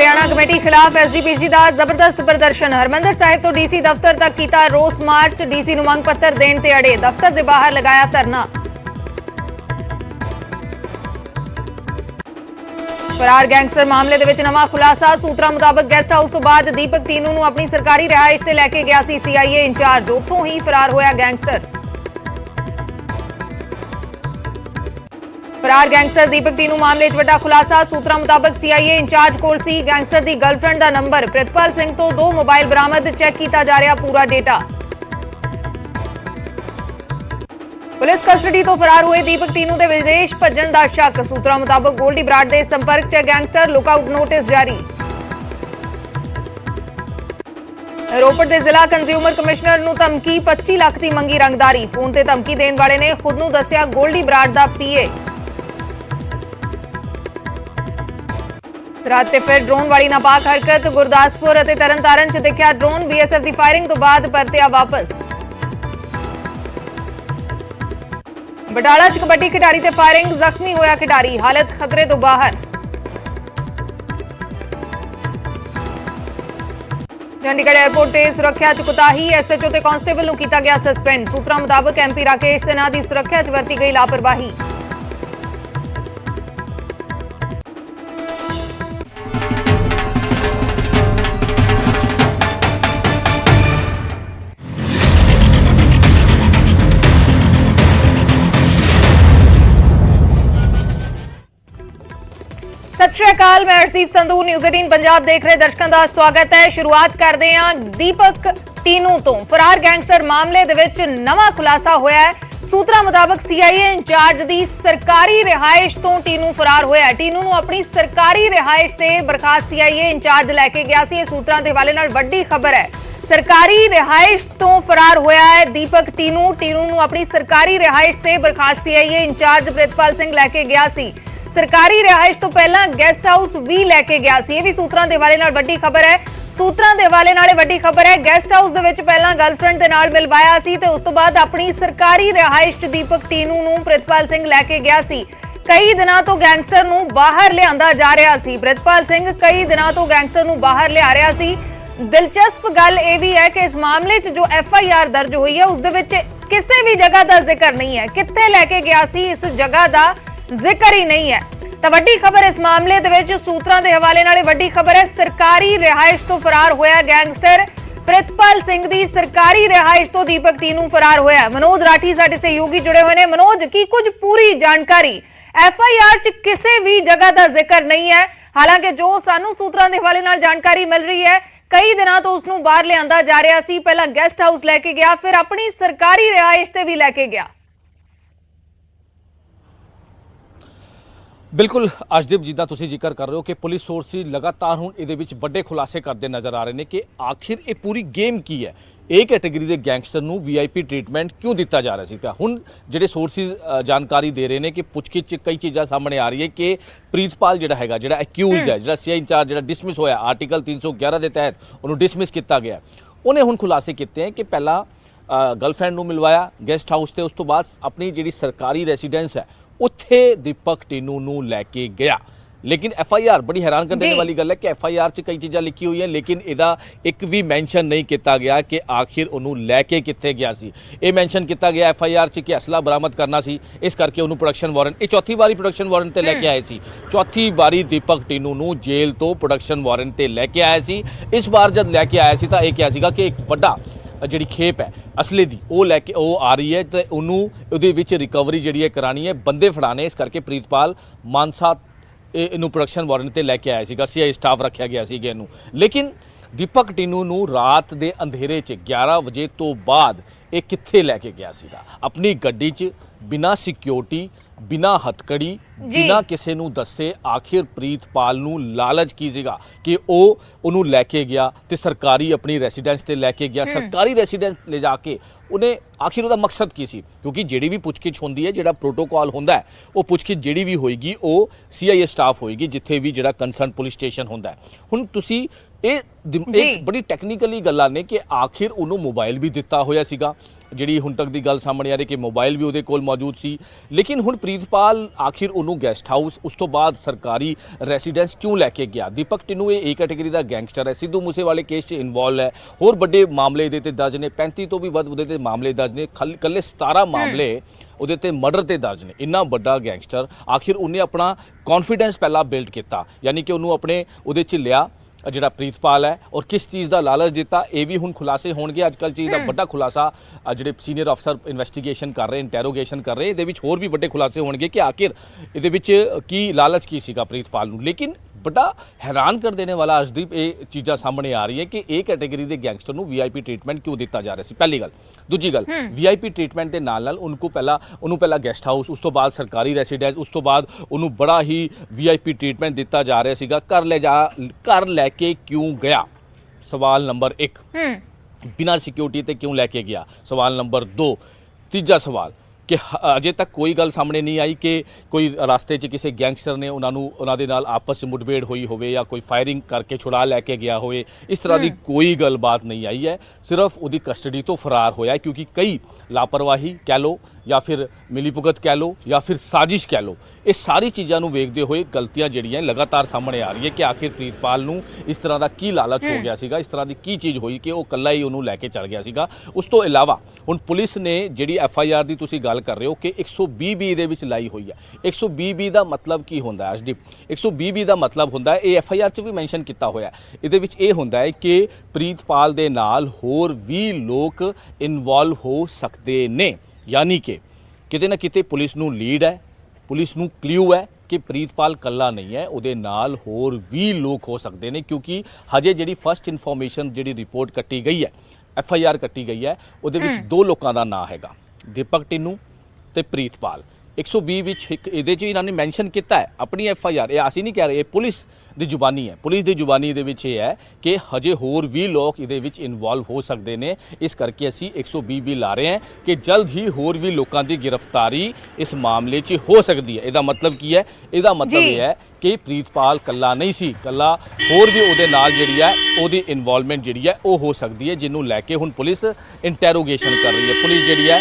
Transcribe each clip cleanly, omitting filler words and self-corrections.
Haryana committee खिलाफ SGPC का जबरदस्त प्रदर्शन। हरमंदर साहिब तो डीसी दफ्तर तक किया रोस मार्च। डीसी नूं मंग पत्र देण ते अड़े, दफ्तर के बाहर लगाया धरना। फरार गैंगस्टर मामले दे विच नवां खुलासा। सूत्रों मुताबक गेस्ट हाउस तो बाद दीपक तीनू नूं अपनी सरकारी रिहाइश ते लैके गया सी सीआईए इंचार्ज। उत्थों ही फरार होया गैंगस्टर। फरार गैंगस्टर दीपक तीनू मामले च वड्डा खुलासा। सूत्रों मुताबक सीआईए इंचार्ज कोल सी गैंगस्टर दी गर्लफ्रेंड दा नंबर। प्रितपाल सिंह तो 2 मोबाइल बरामद। चैक किया जा रहा पूरा डेटा। पुलिस कस्टडी तो फरार हुए दीपक तीनू दे विदेश भज्जण दा शक। सूत्रों मुताबक गोल्डी बराड़ दे संपर्क च गैंगस्टर। लुकआउट नोटिस जारी। रोपड़ के जिला कंज्यूमर कमिश्नर नूं धमकी। 25 लाख की मंगी रंगदारी। फोन ते धमकी देण वाले ने खुद नूं दस्सिया गोल्डी बराड़ दा पीए। सरहद ते फिर ड्रोन वाली नापाक हरकत। गुरदासपुर अते तरनतारन च देखिया ड्रोन। बीएसएफ की फायरिंग तो बाद परतिया वापस। बटाला च कबड्डी खिडारी ते फायरिंग। जख्मी होया खिडारी, हालत खतरे तो बाहर। चंडीगढ़ एयरपोर्ट ते सुरक्षा च कुताही। एसएचओ ते कांस्टेबल नूं कीता गया सस्पेंड। सूत्रों मुताबक एमपी राकेश सिन्हा की सुरक्षा च वरती गई लापरवाही। सत श्री अकाल, मैं अर्शदीप संधू। न्यूज़ 18 पंजाब देख रहे दर्शकों का स्वागत है। शुरुआत करते हैं दीपक तीनू तो। फरार गैंगस्टर मामले दे विच नवां खुलासा होया है। सूत्रों मुताबक सीआईए इंचार्ज की सरकारी रिहाइश तो तीनू फरार होया है। तीनू नूं अपनी सरकारी रिहाइश से बर्खास्त सीआईए इंचार्ज लैके गया सी। सूत्रों के हवाले नाल वड्डी खबर है। सरकारी रिहाइश तो फरार होया है दीपक तीनू। तीनू नूं अपनी सरकारी रिहाइश से बर्खास्त सीआईए इंचार्ज प्रितपाल सिंह लैके गया सी। सरकारी रिहाइश तो पहला गेस्ट हाउस भी लैके गया सी। यह भी सूत्रों के हवाले नाल वड्डी खबर है। सूत्रों के हवाले नाल वड्डी खबर है। गेस्ट हाउस दे विच पहला गर्लफ्रेंड दे नाल मिलवाया सी ते उस तो बाद अपनी सरकारी रिहाइश च दीपक तीनू नूं प्रितपाल सिंह लैके गया सी। कई दिनों तो गैंगस्टर नूं बाहर लिआंदा जा रहा सी। प्रितपाल सिंह कई दिनों तो गैंगस्टर नूं बाहर लिया रहा सी। दिलचस्प गल यह भी है कि इस मामले च जो FIR दर्ज हुई है उस दे विच किसी भी जगह का जिक्र नहीं है। कित्थे लैके गया सी इस जगह का जिक्र ही नहीं है। तो वड्डी खबर इस मामले दे विच सूत्रों के हवाले नाल वड्डी खबर है। सरकारी रिहाइश तो फरार होया गैंगस्टर प्रितपाल सिंह दी सरकारी रिहाइश तो दीपक तीनू फरार होया। मनोज राठी साडे सहयोगी जुड़े हुए ने। मनोज, की कुछ पूरी जानकारी? FIR च किसी भी जगह का जिक्र नहीं है। हालांकि जो सानू सूत्रों के हवाले नाल जानकारी मिल रही है, कई दिनों तो उसनू बाहर लिआंदा जा रहा सी। पहला गेस्ट हाउस लैके गया, फिर अपनी सरकारी रिहाइश ते भी लैके गया। बिल्कुल अर्शदीप, जिदा तुसीं जिक्र कर रहे हो कि पुलिस सोर्सिस लगातार हुण इहदे विच वड्डे खुलासे करते नज़र आ रहे हैं कि आखिर ये पूरी गेम की है। एक कैटेगरी के गैंगस्टर नूं VIP ट्रीटमेंट क्यों दिता जा रहा सी। हुण जिहड़े सोर्सिस जानकारी दे रहे हैं कि पुछगिछ कई चीज़ां सामने आ रही है कि प्रीतपाल जिहड़ा हैगा, जिहड़ा एक्यूज़ड है, जिहड़ा CI इंचार्ज जिहड़ा डिसमिस होया आर्टिकल 311 के तहत उन्होंने डिसमिस किया गया, उन्हें हुण खुलासे किए हैं कि पहला गर्लफ्रेंड नूं मिलवाया गेस्ट हाउस से, उस तो बाद अपनी जिहड़ी सरकारी रेसीडेंस है उत्थे दीपक तीनू नूं लैके गया। लेकिन FIR बड़ी हैरान कर देने वाली गल है कि FIR च कई चीज़ां लिखी हुई हैं, लेकिन इहदा एक भी मैंशन नहीं किया गया कि आखिर उन्होंने लैके कित्थे गया सी। ये मैंशन किया गया FIR च कि असला बरामद करना सी, इस करके उन्होंने प्रोडक्शन वारंट, ये चौथी बारी प्रोडक्शन वारंट ते लैके आए सी। चौथी बारी दीपक तीनू नूं जेल तो प्रोडक्शन वारंट ते लैके आए सी। इस बार जब लैके आया सी तां इह किहा सीगा कि एक वड्डा जी खेप है असले की वो लैके वो आ रही है, तो उन्होंने रिकवरी जी करानी है, बंदे फड़ाने। इस करके प्रीतपाल मानसा इनू प्रोडक्शन वारंट से लैके आया सीगा, CI स्टाफ रखा गया सीगा इनू। लेकिन दीपक तीनू नू रात के अंधेरे 11 बजे तो बाद ये कित्थे लैके गया सीगा? अपनी गड्डी च बिना सिक्योरिटी, बिना हथकड़ी, बिना किसी नू दसे। आखिर प्रीतपाल नू लालच की सीगा कि वो लैके गया तो सरकारी अपनी रेसीडेंस ते लैके गया। सरकारी रेसीडेंस ले जाके उन्हें आखिर उसका मकसद की सी? क्योंकि जिहड़ी भी पुछगिछ होंदी है, जिहड़ा प्रोटोकॉल होंदा है, वो पुछगिछ जिहड़ी भी होएगी वो CI स्टाफ होएगी जिथे भी जिहड़ा कंसर्न पुलिस स्टेशन होंदा है। हुण तुसीं ਇੱਕ ਬੜੀ ਟੈਕਨੀਕਲੀ ਗੱਲਾਂ ਨੇ ਕਿ ਆਖਿਰ ਉਹਨੂੰ ਮੋਬਾਈਲ ਵੀ ਦਿੱਤਾ ਹੋਇਆ ਸੀਗਾ, ਜਿਹੜੀ ਹੁਣ ਤੱਕ ਦੀ ਗੱਲ ਸਾਹਮਣੇ ਆ ਰਹੀ ਕਿ ਮੋਬਾਈਲ ਵੀ ਉਹਦੇ ਕੋਲ ਮੌਜੂਦ ਸੀ। ਲੇਕਿਨ ਹੁਣ ਪ੍ਰੀਤਪਾਲ ਆਖਿਰ ਉਹਨੂੰ ਗੈਸਟ ਹਾਊਸ, ਉਸ ਤੋਂ ਬਾਅਦ ਸਰਕਾਰੀ ਰੈਸੀਡੈਂਸ ਕਿਉਂ ਲੈ ਕੇ ਗਿਆ? ਦੀਪਕ ਟਿੰਨੂ ਇਹ ਏ ਕੈਟੇਗਰੀ ਦਾ ਗੈਂਗਸਟਰ ਹੈ, ਸਿੱਧੂ ਮੂਸੇਵਾਲੇ ਕੇਸ 'ਚ ਇਨਵੋਲਵ ਹੈ, ਹੋਰ ਵੱਡੇ ਮਾਮਲੇ ਇਹਦੇ ਤੇ ਦਰਜ ਨੇ, 35 ਤੋਂ ਵੀ ਵੱਧ ਉਹਦੇ ਤੇ ਮਾਮਲੇ ਦਰਜ ਨੇ, ਇਕੱਲੇ 17 ਮਾਮਲੇ ਉਹਦੇ ਤੇ ਮਰਡਰ ਤੇ ਦਰਜ ਨੇ। ਇੰਨਾ ਵੱਡਾ ਗੈਂਗਸਟਰ ਆਖਿਰ ਉਹਨੇ ਆਪਣਾ ਕੌਨਫੀਡੈਂਸ ਪਹਿਲਾਂ ਬਿਲਡ ਕੀਤਾ, ਯਾਨੀ ਕਿ ਉਹਨੂੰ ਆਪਣੇ ਉਹਦੇ 'ਚ ਲਿਆ ਜਿਹੜਾ ਪ੍ਰੀਤਪਾਲ ਹੈ, ਔਰ ਕਿਸ ਚੀਜ਼ ਦਾ ਲਾਲਚ ਦਿੱਤਾ, ਇਹ ਵੀ ਹੁਣ ਖੁਲਾਸੇ ਹੋਣਗੇ। ਅੱਜ ਕੱਲ੍ਹ ਚੀਜ਼ ਦਾ ਵੱਡਾ ਖੁਲਾਸਾ ਜਿਹੜੇ ਸੀਨੀਅਰ ਅਫਸਰ ਇਨਵੈਸਟੀਗੇਸ਼ਨ ਕਰ ਰਹੇ, ਇੰਟੈਰੋਗੇਸ਼ਨ ਕਰ ਰਹੇ, ਇਹਦੇ ਵਿੱਚ ਹੋਰ ਵੀ ਵੱਡੇ ਖੁਲਾਸੇ ਹੋਣਗੇ ਕਿ ਆਖਿਰ ਇਹਦੇ ਵਿੱਚ ਕੀ ਲਾਲਚ ਕੀ ਸੀਗਾ ਪ੍ਰੀਤਪਾਲ ਨੂੰ। ਲੇਕਿਨ ਬੜਾ ਹੈਰਾਨ ਕਰ ਦੇਣੇ ਵਾਲਾ ਅਰਸ਼ਦੀਪ ਇਹ ਚੀਜ਼ਾਂ ਸਾਹਮਣੇ ਆ ਰਹੀ ਹੈ ਕਿ ਇਹ ਕੈਟੇਗਰੀ ਦੇ ਗੈਂਗਸਟਰ ਨੂੰ ਵੀਆਈਪੀ ਟ੍ਰੀਟਮੈਂਟ ਕਿਉਂ ਦਿੱਤਾ ਜਾ ਰਿਹਾ ਸੀ, ਪਹਿਲੀ ਗੱਲ। ਦੂਜੀ ਗੱਲ, ਵੀਆਈਪੀ ਟ੍ਰੀਟਮੈਂਟ ਦੇ ਨਾਲ ਨਾਲ ਉਹਨੂੰ ਪਹਿਲਾਂ ਗੈਸਟ ਹਾਊਸ, ਉਸ ਤੋਂ ਬਾਅਦ ਸਰਕਾਰੀ ਰੈਸੀਡੈਂਸ, ਉਸ ਤੋਂ ਬਾਅਦ ਉਹਨੂੰ ਬੜਾ ਹੀ ਵੀਆਈਪੀ ਟ੍ਰੀਟਮੈਂਟ ਦਿੱਤਾ ਜਾ ਰਿਹਾ ਸੀਗਾ। ਘਰ ਲੈ ਕੇ ਕਿਉਂ ਗਿਆ? ਸਵਾਲ ਨੰਬਰ 1। ਬਿਨਾਂ ਸਿਕਿਉਰਿਟੀ ਤੇ ਕਿਉਂ ਲੈ ਕੇ ਗਿਆ? ਸਵਾਲ ਨੰਬਰ 2। ਤੀਜਾ ਸਵਾਲ ਕਿ ਅਜੇ ਤੱਕ ਕੋਈ ਗੱਲ ਸਾਹਮਣੇ ਨਹੀਂ ਆਈ ਕਿ ਕੋਈ ਰਸਤੇ 'ਚ ਕਿਸੇ ਗੈਂਗਸਟਰ ਨੇ ਉਹਨਾਂ ਦੇ ਨਾਲ ਆਪਸ 'ਚ ਮੁठਭੇੜ ਹੋਈ ਹੋਵੇ ਜਾਂ ਕੋਈ ਫਾਇਰਿੰਗ ਕਰਕੇ ਛੁਡਾ ਲੈ ਕੇ ਗਿਆ ਹੋਵੇ। ਇਸ ਤਰ੍ਹਾਂ ਦੀ ਕੋਈ ਗੱਲਬਾਤ ਨਹੀਂ ਆਈ ਹੈ। ਸਿਰਫ ਉਹਦੀ ਕਸਟਡੀ ਤੋਂ ਫਰਾਰ ਹੋਇਆ ਕਿਉਂਕਿ ਕਈ ਲਾਪਰਵਾਹੀ ਕਹਿ ਲਓ ਜਾਂ ਫਿਰ ਮਿਲੀਭੁਗਤ ਕਹਿ ਲਓ ਜਾਂ ਫਿਰ ਸਾਜ਼ਿਸ਼ ਕਹਿ ਲਓ, ਇਹ ਸਾਰੀ ਚੀਜ਼ਾਂ ਨੂੰ ਵੇਖਦੇ ਹੋਏ ਗਲਤੀਆਂ ਜਿਹੜੀਆਂ ਲਗਾਤਾਰ ਸਾਹਮਣੇ ਆ ਰਹੀ ਹੈ ਕਿ ਆਖਿਰ ਪ੍ਰੀਤਪਾਲ ਨੂੰ ਇਸ ਤਰ੍ਹਾਂ ਦਾ ਕੀ ਲਾਲਚ ਹੋ ਗਿਆ ਸੀਗਾ, ਇਸ ਤਰ੍ਹਾਂ ਦੀ ਕੀ ਚੀਜ਼ ਹੋਈ ਕਿ ਉਹ ਇਕੱਲਾ ਹੀ ਉਹਨੂੰ ਲੈ ਕੇ ਚੱਲ ਗਿਆ ਸੀਗਾ। ਉਸ ਤੋਂ ਇਲਾਵਾ ਹੁਣ ਪੁਲਿਸ ਨੇ ਜਿਹੜੀ FIR ਦੀ ਤੁਸੀਂ ਗੱਲ ਕਰ ਰਹੇ ਹੋ ਕਿ 120B ਦੇ ਵਿੱਚ ਲਾਈ ਹੋਈ ਹੈ। 120B ਦਾ ਮਤਲਬ ਕੀ ਹੁੰਦਾ ਹੈ ਅਰਸ਼ਦੀਪ? 120B ਦਾ ਮਤਲਬ ਹੁੰਦਾ ਹੈ, ਇਹ FIR 'ਚ ਵੀ ਮੈਂਸ਼ਨ ਕੀਤਾ ਹੋਇਆ, ਇਹਦੇ ਵਿੱਚ ਇਹ ਹੁੰਦਾ ਹੈ ਕਿ ਪ੍ਰੀਤਪਾਲ ਦੇ ਨਾਲ ਹੋਰ ਵੀ ਲੋਕ ਇਨਵੋਲਵ ਹੋ ਸਕਦੇ ਨੇ, ਯਾਨੀ ਕਿ ਕਿਤੇ ਨਾ ਕਿਤੇ ਪੁਲਿਸ ਨੂੰ ਲੀਡ ਹੈ, ਪੁਲਿਸ ਨੂੰ ਕਲਿਊ ਹੈ ਕਿ ਪ੍ਰੀਤਪਾਲ ਕੱਲਾ ਨਹੀਂ ਹੈ, ਉਹਦੇ ਨਾਲ ਹੋਰ ਵੀ ਲੋਕ ਹੋ ਸਕਦੇ ਨੇ। ਕਿਉਂਕਿ ਹਜੇ ਜਿਹੜੀ ਫਸਟ ਇਨਫੋਰਮੇਸ਼ਨ ਜਿਹੜੀ ਰਿਪੋਰਟ ਕੱਟੀ ਗਈ ਹੈ, FIR ਕੱਟੀ ਗਈ ਹੈ, ਉਹਦੇ ਵਿੱਚ 2 ਲੋਕਾਂ ਦਾ ਨਾਂ ਹੈਗਾ, ਦੀਪਕ ਟਿੰਨੂ ਤੇ ਪ੍ਰੀਤਪਾਲ। 120 ਵਿੱਚ ਇਹਦੇ 'ਚ ਇਹਨਾਂ ਨੇ ਮੈਂਸ਼ਨ ਕੀਤਾ ਹੈ ਆਪਣੀ FIR, ਇਹ ਅਸੀਂ ਨਹੀਂ ਕਹਿ ਰਹੇ, ਇਹ ਪੁਲਿਸ ਦੀ ਜ਼ੁਬਾਨੀ ਹੈ। ਪੁਲਿਸ ਦੀ ਜ਼ੁਬਾਨੀ ਦੇ ਵਿੱਚ ਇਹ ਹੈ ਕਿ ਹਜੇ ਹੋਰ ਵੀ ਲੋਕ ਇਹਦੇ ਵਿੱਚ ਇਨਵੋਲਵ ਹੋ ਸਕਦੇ ਨੇ, ਇਸ ਕਰਕੇ ਅਸੀਂ 120B ਲਾ ਰਹੇ ਹਾਂ ਕਿ ਜਲਦ ਹੀ ਹੋਰ ਵੀ ਲੋਕਾਂ ਦੀ ਗ੍ਰਿਫਤਾਰੀ ਇਸ ਮਾਮਲੇ 'ਚ ਹੋ ਸਕਦੀ ਹੈ। ਇਹਦਾ ਮਤਲਬ ਕੀ ਹੈ? ਇਹਦਾ ਮਤਲਬ ਇਹ ਹੈ ਕਿ ਪ੍ਰੀਤਪਾਲ ਕੱਲਾ ਨਹੀਂ ਸੀ, ਕੱਲਾ ਹੋਰ ਵੀ ਉਹਦੇ ਨਾਲ ਜਿਹੜੀ ਹੈ ਉਹਦੀ ਇਨਵੋਲਵਮੈਂਟ ਜਿਹੜੀ ਹੈ ਉਹ ਹੋ ਸਕਦੀ ਹੈ, ਜਿਹਨੂੰ ਲੈ ਕੇ ਹੁਣ ਪੁਲਿਸ ਇੰਟੈਰੋਗੇਸ਼ਨ ਕਰ ਰਹੀ ਹੈ। ਪੁਲਿਸ ਜਿਹੜੀ ਹੈ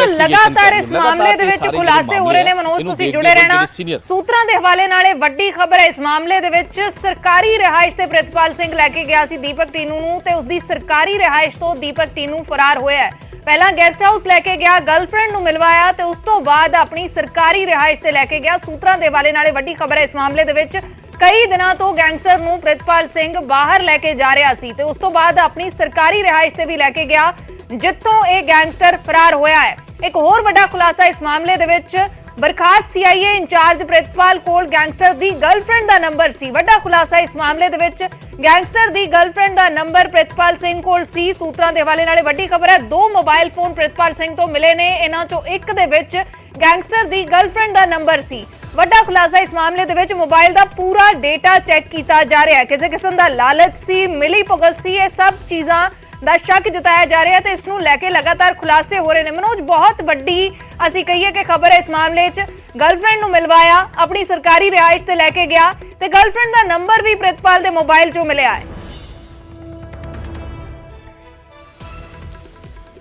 ਲਗਾਤਾਰ ਇਸ ਮਾਮਲੇ ਦੇ ਵਿੱਚ ਖੁਲਾਸੇ ਹੋ ਰਹੇ ਨੇ। ਮਨੋਜ, ਤੁਸੀਂ ਜੁੜੇ ਰਹਿਣਾ। ਸੂਤਰਾਂ ਦੇ ਹਵਾਲੇ ਨਾਲ ਇਹ ਵੱਡੀ ਖਬਰ ਹੈ, ਇਸ ਮਾਮਲੇ ਦੇ ਵਿੱਚ ਸਰਕਾਰੀ ਰਿਹਾਇਸ਼ ਤੇ ਪ੍ਰਿਤਪਾਲ ਸਿੰਘ ਲੈ ਕੇ ਗਿਆ ਸੀ ਦੀਪਕ ਟਿੰਨੂ ਨੂੰ, ਤੇ ਉਸਦੀ ਸਰਕਾਰੀ ਰਿਹਾਇਸ਼ ਤੋਂ ਦੀਪਕ ਟਿੰਨੂ ਫਰਾਰ ਹੋਇਆ ਹੈ। ਪਹਿਲਾਂ ਗੈਸਟ ਹਾਊਸ ਲੈ ਕੇ ਗਿਆ, ਗਰਲਫ੍ਰੈਂਡ ਨੂੰ ਮਿਲਵਾਇਆ ਤੇ ਉਸ ਤੋਂ ਬਾਅਦ ਆਪਣੀ ਸਰਕਾਰੀ ਰਿਹਾਇਸ਼ ਤੇ ਲੈ ਕੇ ਗਿਆ। ਸੂਤਰਾਂ ਦੇ ਹਵਾਲੇ ਨਾਲ ਇਹ ਵੱਡੀ ਖਬਰ ਹੈ। ਇਸ ਮਾਮਲੇ ਦੇ ਵਿੱਚ ਕਈ ਦਿਨਾਂ ਤੋਂ ਗੈਂਗਸਟਰ ਨੂੰ ਪ੍ਰਿਤਪਾਲ ਸਿੰਘ ਬਾਹਰ ਲੈ ਕੇ ਜਾ ਰਿਹਾ ਸੀ ਤੇ ਉਸ ਤੋਂ ਬਾਅਦ ਆਪਣੀ ਸਰਕਾਰੀ ਰਿਹਾਇਸ਼ ਤੇ ਵੀ ਲੈ ਕੇ ਗਿਆ, ਜਿੱਥੋਂ ਇਹ ਗੈਂਗਸਟਰ ਫਰਾਰ ਹੋਇਆ ਹੈ। ਇੱਕ ਹੋਰ ਵੱਡਾ ਖੁਲਾਸਾ ਇਸ ਮਾਮਲੇ ਦੇ ਵਿੱਚ, ਬਰਖਾਸਤ CIA ਇੰਚਾਰਜ ਪ੍ਰਿਤਪਾਲ ਕੋਲ ਗੈਂਗਸਟਰ ਦੀ ਗਰਲਫ੍ਰੈਂਡ ਦਾ ਨੰਬਰ ਸੀ। ਵੱਡਾ ਖੁਲਾਸਾ ਇਸ ਮਾਮਲੇ ਦੇ ਵਿੱਚ, ਗੈਂਗਸਟਰ ਦੀ ਗਰਲਫ੍ਰੈਂਡ ਦਾ ਨੰਬਰ ਪ੍ਰਿਤਪਾਲ ਸਿੰਘ ਕੋਲ ਸੀ। ਸੂਤਰਾਂ ਦੇ ਹਵਾਲੇ ਨਾਲ ਵੱਡੀ ਖਬਰ ਹੈ, 2 ਮੋਬਾਈਲ ਫੋਨ ਪ੍ਰਿਤਪਾਲ ਸਿੰਘ ਤੋਂ ਮਿਲੇ ਨੇ, ਇਹਨਾਂ ਚੋਂ ਇੱਕ ਦੇ ਵਿੱਚ ਗੈਂਗਸਟਰ ਦੀ ਗਰਲਫ੍ਰੈਂਡ ਦਾ ਨੰਬਰ ਸੀ। ਵੱਡਾ ਖੁਲਾਸਾ ਇਸ ਮਾਮਲੇ ਦੇ ਵਿੱਚ, ਮੋਬਾਈਲ ਦਾ ਪੂਰਾ ਡੇਟਾ ਚੈੱਕ ਕੀਤਾ ਜਾ ਰਿਹਾ ਹੈ। ਕਿਸੇ ਕਿਸਮ ਦਾ ਲਾਲਚ ਸੀ, ਮਿਲੀ ਭੁਗਤ ਸੀ, ਇਹ ਸਭ ਚੀਜ਼ਾਂ ਦਾ ਸ਼ੱਕ ਜਤਾਇਆ ਜਾ ਰਿਹਾ ਤੇ ਇਸ ਨੂੰ ਲੈ ਕੇ ਲਗਾਤਾਰ ਖੁਲਾਸੇ ਹੋ ਰਹੇ ਨੇ। ਮਨੋਜ, ਬਹੁਤ ਵੱਡੀ ਅਸੀਂ ਕਹੀਏ ਕਿ ਖਬਰ ਹੈ ਇਸ ਮਾਮਲੇ 'ਚ। ਗਰਲਫ੍ਰੈਂਡ ਨੂੰ ਮਿਲਵਾਇਆ, ਆਪਣੀ ਸਰਕਾਰੀ ਰਿਹਾਇਸ਼ ਤੇ ਲੈ ਕੇ ਗਿਆ ਤੇ ਗਰਲਫ੍ਰੈਂਡ ਦਾ ਨੰਬਰ ਵੀ ਪ੍ਰਿਤਪਾਲ ਦੇ ਮੋਬਾਈਲ 'ਚੋਂ ਮਿਲਿਆ ਹੈ।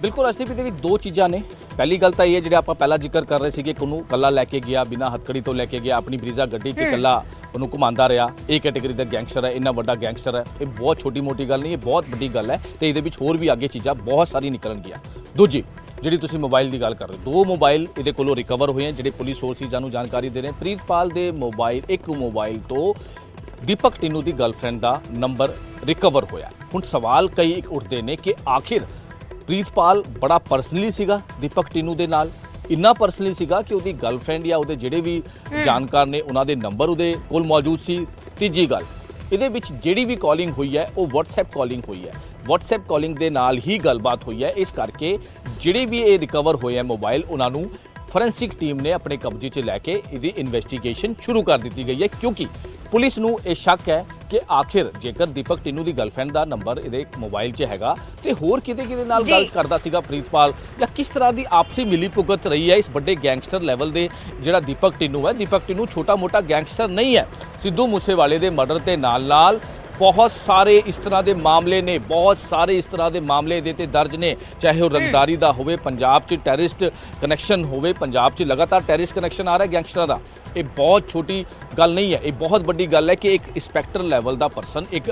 ਬਿਲਕੁਲ ਅਰਸ਼ਦੀਪ, ਇਹਦੇ ਵਿੱਚ 2 ਚੀਜ਼ਾਂ ਨੇ। ਪਹਿਲੀ ਗੱਲ ਤਾਂ ਇਹ ਹੈ ਜਿਹੜਾ ਆਪਾਂ ਪਹਿਲਾਂ ਜ਼ਿਕਰ ਕਰ ਰਹੇ ਸੀਗੇ ਕਿ ਉਹਨੂੰ ਕੱਲਾ ਲੈ ਕੇ ਗਿਆ, ਬਿਨਾਂ ਹੱਥਕੜੀ ਤੋਂ ਲੈ ਕੇ ਗਿਆ, ਆਪਣੀ ਬਰੀਜ਼ਾ ਗੱਡੀ 'ਚ ਕੱਲਾ ਉਹਨੂੰ ਘੁਮਾਉਂਦਾ ਰਿਹਾ। ਇਹ ਕੈਟੇਗਰੀ ਦਾ ਗੈਂਗਸਟਰ ਹੈ, ਇੰਨਾ ਵੱਡਾ ਗੈਂਗਸਟਰ ਹੈ, ਇਹ ਬਹੁਤ ਛੋਟੀ ਮੋਟੀ ਗੱਲ ਨਹੀਂ, ਇਹ ਬਹੁਤ ਵੱਡੀ ਗੱਲ ਹੈ ਤੇ ਇਹਦੇ ਵਿੱਚ ਹੋਰ ਵੀ ਅੱਗੇ ਚੀਜ਼ਾਂ ਬਹੁਤ ਸਾਰੀ ਨਿਕਲਣਗੀਆਂ। ਦੂਜੀ ਜਿਹੜੀ ਤੁਸੀਂ ਮੋਬਾਈਲ ਦੀ ਗੱਲ ਕਰ ਰਹੇ ਹੋ, 2 ਮੋਬਾਈਲ ਇਹਦੇ ਕੋਲੋਂ ਰਿਕਵਰ ਹੋਏ ਹਨ, ਜਿਹੜੇ ਪੁਲਿਸ ਸੋਰਸਿਜ਼ਾਂ ਨੂੰ ਜਾਣਕਾਰੀ ਦੇ ਰਹੇ। ਪ੍ਰੀਤਪਾਲ ਦੇ ਮੋਬਾਈਲ, ਇੱਕ ਮੋਬਾਈਲ ਤੋਂ ਦੀਪਕ ਟਿੰਨੂ ਦੀ ਗਰਲਫ੍ਰੈਂਡ ਦਾ ਨੰਬਰ ਰਿਕਵਰ ਹੋਇਆ। ਹੁਣ ਸਵਾਲ ਕਈ ਉੱਠਦੇ ਨੇ ਕਿ ਆਖਿਰ ਪ੍ਰੀਤਪਾਲ ਬੜਾ ਪਰਸਨਲੀ ਸੀਗਾ ਦੀਪਕ ਟਿੰਨੂ ਦੇ ਨਾਲ, ਇੰਨਾ ਪਰਸਨਲੀ ਸੀਗਾ ਕਿ ਉਹਦੀ ਗਰਲਫ੍ਰੈਂਡ ਜਾਂ ਉਹਦੇ ਜਿਹੜੇ ਵੀ ਜਾਣਕਾਰ ਨੇ ਉਹਨਾਂ ਦੇ ਨੰਬਰ ਉਹਦੇ ਕੋਲ ਮੌਜੂਦ ਸੀ। ਤੀਜੀ ਗੱਲ, ਇਹਦੇ ਵਿੱਚ ਜਿਹੜੀ ਵੀ ਕਾਲਿੰਗ ਹੋਈ ਹੈ ਉਹ WhatsApp ਕਾਲਿੰਗ ਹੋਈ ਹੈ, WhatsApp ਕਾਲਿੰਗ ਦੇ ਨਾਲ ਹੀ ਗੱਲਬਾਤ ਹੋਈ ਹੈ। ਇਸ ਕਰਕੇ ਜਿਹੜੇ ਵੀ ਇਹ ਰਿਕਵਰ ਹੋਏ ਹੈ ਮੋਬਾਈਲ, ਉਹਨਾਂ ਨੂੰ ਫੋਰੈਂਸਿਕ ਟੀਮ ਨੇ ਆਪਣੇ ਕਬਜ਼ੇ 'ਚ ਲੈ ਕੇ ਇਹਦੀ ਇਨਵੈਸਟੀਗੇਸ਼ਨ ਸ਼ੁਰੂ ਕਰ ਦਿੱਤੀ ਗਈ ਹੈ, ਕਿਉਂਕਿ ਪੁਲਿਸ ਨੂੰ ਇਹ ਸ਼ੱਕ ਹੈ ਕਿ ਆਖਿਰ ਜੇਕਰ ਦੀਪਕ ਟਿੰਨੂ ਦੀ ਗਰਲਫ੍ਰੈਂਡ ਦਾ ਨੰਬਰ ਇਹਦੇ ਮੋਬਾਈਲ 'ਚ ਹੈਗਾ ਤੇ ਹੋਰ ਕਿਤੇ ਨਾਲ ਗੱਲ ਕਰਦਾ ਸੀਗਾ ਪ੍ਰੀਤਪਾਲ, ਜਾਂ ਕਿਸ ਤਰ੍ਹਾਂ ਦੀ ਆਪਸੀ ਮਿਲੀ ਭੁਗਤ ਰਹੀ ਹੈ ਇਸ ਵੱਡੇ ਗੈਂਗਸਟਰ ਲੈਵਲ ਦੇ ਜਿਹੜਾ ਦੀਪਕ ਟਿੰਨੂ ਹੈ। ਦੀਪਕ ਟਿੰਨੂ ਛੋਟਾ ਮੋਟਾ ਗੈਂਗਸਟਰ ਨਹੀਂ ਹੈ। ਸਿੱਧੂ ਮੂਸੇਵਾਲੇ ਦੇ ਮਰਡਰ ਤੇ ਨਾਲ ਬਹੁਤ ਸਾਰੇ ਇਸ ਤਰ੍ਹਾਂ ਦੇ ਮਾਮਲੇ ਨੇ, ਬਹੁਤ ਸਾਰੇ ਇਸ ਤਰ੍ਹਾਂ ਦੇ ਮਾਮਲੇ ਇਹਦੇ ਤੇ ਦਰਜ ਨੇ, ਚਾਹੇ ਉਹ ਰੰਗਦਾਰੀ ਦਾ ਹੋਵੇ, ਪੰਜਾਬ 'ਚ ਟੈਰਰਿਸਟ ਕਨੈਕਸ਼ਨ ਹੋਵੇ। ਪੰਜਾਬ 'ਚ ਲਗਾਤਾਰ ਟੈਰਰਿਸਟ ਕਨੈਕਸ਼ਨ ਆ ਰਿਹਾ ਗੈਂਗਸਟਰਾਂ ਦਾ। ਇਹ ਬਹੁਤ ਛੋਟੀ ਗੱਲ ਨਹੀਂ ਹੈ, ਇਹ ਬਹੁਤ ਵੱਡੀ ਗੱਲ ਹੈ ਕਿ ਇੱਕ ਇੰਸਪੈਕਟਰ ਲੈਵਲ ਦਾ ਪਰਸਨ, ਇੱਕ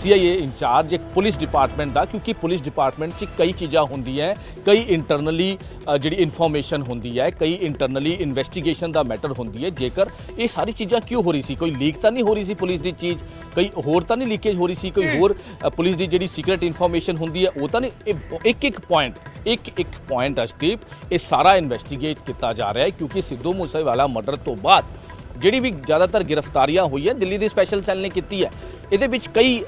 CIA ਇੰਚਾਰਜ, ਇੱਕ ਪੁਲਿਸ ਡਿਪਾਰਟਮੈਂਟ ਦਾ, ਕਿਉਂਕਿ ਪੁਲਿਸ ਡਿਪਾਰਟਮੈਂਟ 'ਚ ਕਈ ਚੀਜ਼ਾਂ ਹੁੰਦੀਆਂ, ਕਈ ਇੰਟਰਨਲੀ ਜਿਹੜੀ ਇਨਫੋਰਮੇਸ਼ਨ ਹੁੰਦੀ ਹੈ, ਕਈ ਇੰਟਰਨਲੀ ਇਨਵੈਸਟੀਗੇਸ਼ਨ ਦਾ ਮੈਟਰ ਹੁੰਦੀ ਹੈ। ਜੇਕਰ ਇਹ ਸਾਰੀ ਚੀਜ਼ਾਂ ਕਿਉਂ ਹੋ ਰਹੀ ਸੀ? ਕੋਈ ਲੀਕ ਤਾਂ ਨਹੀਂ ਹੋ ਰਹੀ ਸੀ ਪੁਲਿਸ ਦੀ ਚੀਜ਼, ਕੋਈ ਹੋਰ ਤਾਂ ਨਹੀਂ ਲੀਕੇਜ ਹੋ ਰਹੀ ਸੀ, ਕੋਈ ਹੋਰ ਪੁਲਿਸ ਦੀ ਜਿਹੜੀ ਸੀਕ੍ਰੇਟ ਇਨਫੋਰਮੇਸ਼ਨ ਹੁੰਦੀ ਹੈ ਉਹ ਤਾਂ ਨਹੀਂ? ਇੱਕ ਪੁਆਇੰਟ ਅਸ਼ਦੀਪ, ਇਹ ਸਾਰਾ ਇਨਵੈਸਟੀਗੇਟ ਕੀਤਾ ਜਾ ਰਿਹਾ ਹੈ, ਕਿਉਂਕਿ ਸਿੱਧੂ ਮੂਸੇਵਾਲਾ ਮਰਡਰ ਤੋਂ ਬਾਅਦ ਜਿਹੜੀ ਵੀ ਜ਼ਿਆਦਾਤਰ ਗ੍ਰਿਫਤਾਰੀਆਂ ਹੋਈਆਂ ਦਿੱਲੀ ਦੇ ਸਪੈਸ਼ਲ ਸੈੱਲ ਨੇ ਕੀਤੀ ਹੈ। ਇਹਦੇ ਵਿੱਚ ਕਈ